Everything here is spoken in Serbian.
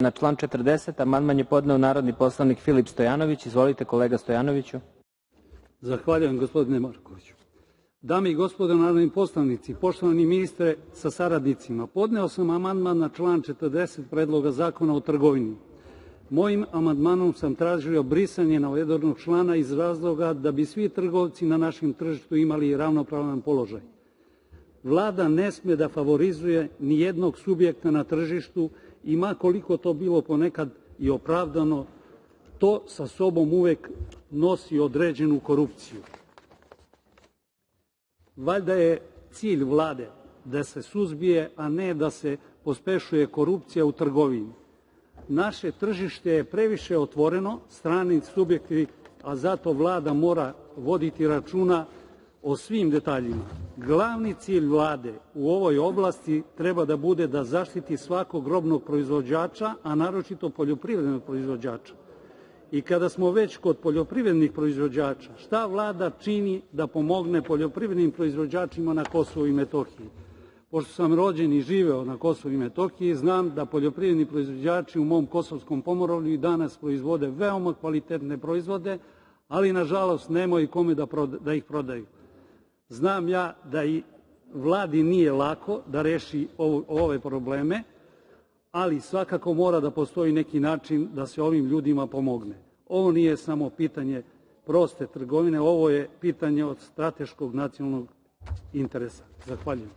Na član 40. amandman je podneo narodni poslanik Filip Stojanović. Izvolite, kolega Stojanoviću. Zahvaljujem, gospodine Markoviću. Dame i gospodo narodni poslanici, poštovani ministre sa saradnicima, podneo sam amandman na član 40 Predloga zakona o trgovini. Mojim amandmanom sam tražio brisanje navedenog člana iz razloga da bi svi trgovci na našem tržištu imali ravnopravan položaj. Vlada ne sme da favorizuje ni jednog subjekta na tržištu i ma koliko to bilo ponekad i opravdano, to sa sobom uvek nosi određenu korupciju. Valjda je cilj Vlade da se suzbije, a ne da se pospešuje korupcija u trgovini. Naše tržište je previše otvoreno, strani subjekti, a zato Vlada mora voditi računa o svim detaljima. Glavni cilj Vlade u ovoj oblasti treba da bude da zaštiti svakog robnog proizvođača, a naročito poljoprivrednog proizvođača. I kada smo već kod poljoprivrednih proizvođača, šta Vlada čini da pomogne poljoprivrednim proizvođačima na Kosovu i Metohiji? Pošto sam rođen i živeo na Kosovu i Metohiji, znam da poljoprivredni proizvođači u mom Kosovskom pomoravlju i danas proizvode veoma kvalitetne proizvode, ali nažalost nemaju kome da ih prodaju. Znam ja da i Vladi nije lako da reši ove probleme, ali svakako mora da postoji neki način da se ovim ljudima pomogne. Ovo nije samo pitanje proste trgovine, ovo je pitanje od strateškog nacionalnog interesa. Zahvaljujem.